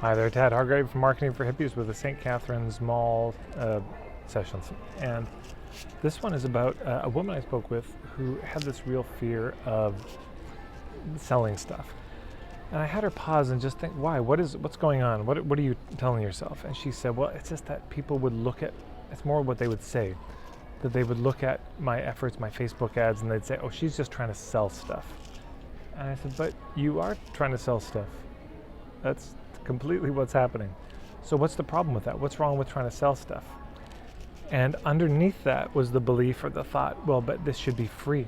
Hi there, Tad Hargrave from Marketing for Hippies with the St. Catharines Mall sessions. And this one is about a woman I spoke with who had this real fear of selling stuff. And I had her pause and just think, why? What's going on? What are you telling yourself? And she said, well, it's just that people would look at, it's more what they would say, that they would look at my efforts, my Facebook ads, and they'd say, oh, she's just trying to sell stuff. And I said, but you are trying to sell stuff. That's completely what's happening. So what's the problem with that? What's wrong with trying to sell stuff? And underneath that was the belief or the thought, well, but this should be free.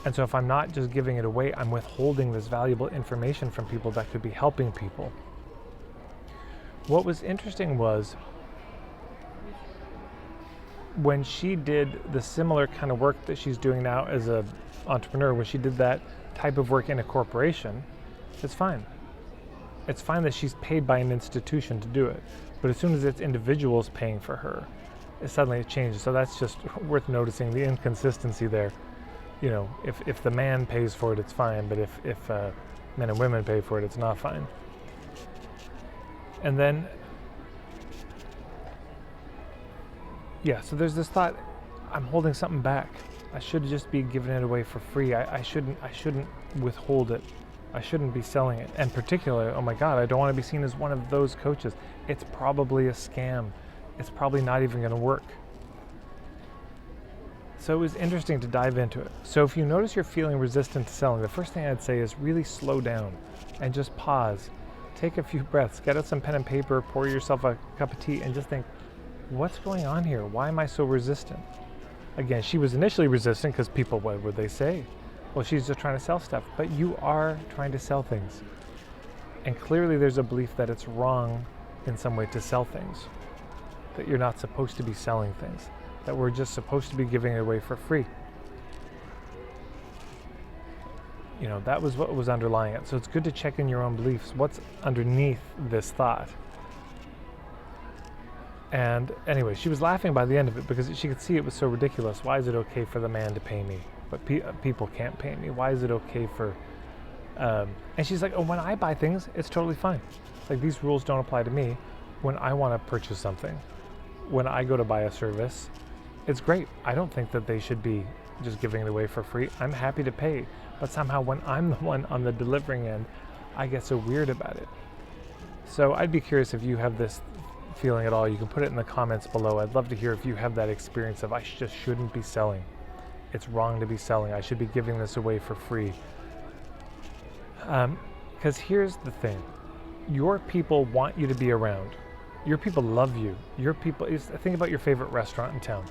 And so if I'm not just giving it away, I'm withholding this valuable information from people that could be helping people. What was interesting was when she did the similar kind of work that she's doing now as an entrepreneur, when she did that type of work in a corporation, it's fine. It's fine that she's paid by an institution to do it, but as soon as it's individuals paying for her, suddenly it changes. So that's just worth noticing the inconsistency there. You know, if the man pays for it, it's fine, but if men and women pay for it, it's not fine. And then, so there's this thought, I'm holding something back. I should just be giving it away for free. I shouldn't withhold it. I shouldn't be selling it. And particularly, oh my God, I don't want to be seen as one of those coaches. It's probably a scam. It's probably not even going to work. So it was interesting to dive into it. So if you notice you're feeling resistant to selling, the first thing I'd say is really slow down and just pause. Take a few breaths, get out some pen and paper, pour yourself a cup of tea, and just think, what's going on here? Why am I so resistant? Again, she was initially resistant because people, what would they say? Well, she's just trying to sell stuff, but you are trying to sell things. And clearly there's a belief that it's wrong in some way to sell things, that you're not supposed to be selling things, that we're just supposed to be giving it away for free. You know, that was what was underlying it. So it's good to check in your own beliefs. What's underneath this thought? And anyway, she was laughing by the end of it because she could see it was so ridiculous. Why is it okay for the man to pay me, but people can't pay me? Why is it okay for... and she's like, oh, when I buy things, it's totally fine. Like, these rules don't apply to me when I want to purchase something. When I go to buy a service, it's great. I don't think that they should be just giving it away for free. I'm happy to pay. But somehow when I'm the one on the delivering end, I get so weird about it. So I'd be curious if you have this feeling at all. You can put it in the comments below. I'd love to hear if you have that experience of I just shouldn't be selling. It's wrong to be selling. I should be giving this away for free. Because here's the thing. Your people want you to be around. Your people love you. Your people, think about your favorite restaurant in town.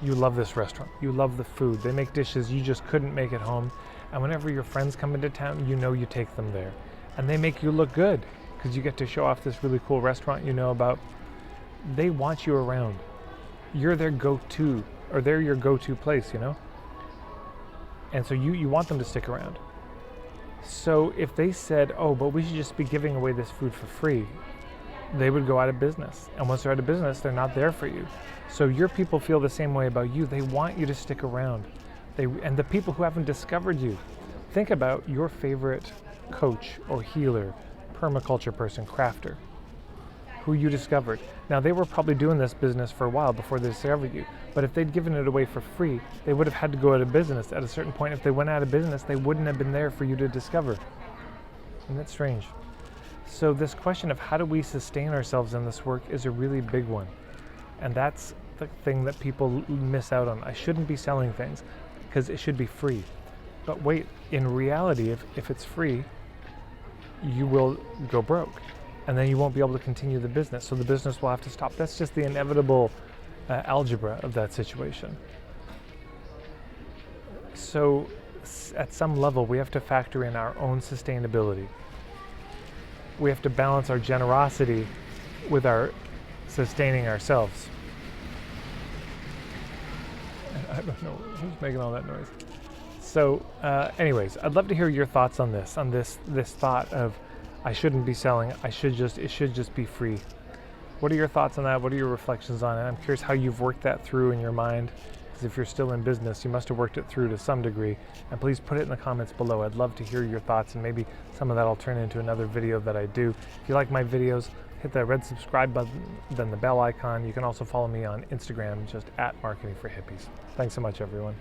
You love this restaurant. You love the food. They make dishes you just couldn't make at home. And whenever your friends come into town, you know you take them there. And they make you look good because you get to show off this really cool restaurant you know about. They want you around. You're their go-to, or they're your go-to place, you know? And so you want them to stick around. So if they said, oh, but we should just be giving away this food for free, they would go out of business. And once they're out of business, they're not there for you. So your people feel the same way about you. They want you to stick around. And the people who haven't discovered you, think about your favorite coach or healer, permaculture person, crafter, who you discovered. Now, they were probably doing this business for a while before they discovered you. But if they'd given it away for free, they would have had to go out of business. At a certain point, if they went out of business, they wouldn't have been there for you to discover. Isn't that strange? So this question of how do we sustain ourselves in this work is a really big one. And that's the thing that people miss out on. I shouldn't be selling things because it should be free. But wait, in reality, if it's free, you will go broke. And then you won't be able to continue the business. So the business will have to stop. That's just the inevitable algebra of that situation. So at some level, we have to factor in our own sustainability. We have to balance our generosity with our sustaining ourselves. I don't know who's making all that noise. So anyways, I'd love to hear your thoughts on this thought of I shouldn't be selling, it should just be free. What are your thoughts on that? What are your reflections on it? I'm curious how you've worked that through in your mind. because if you're still in business, you must have worked it through to some degree. And please put it in the comments below. I'd love to hear your thoughts, and maybe some of that I'll turn into another video that I do. If you like my videos, hit that red subscribe button, then the bell icon. You can also follow me on Instagram, just @marketingforhippies. Thanks so much, everyone.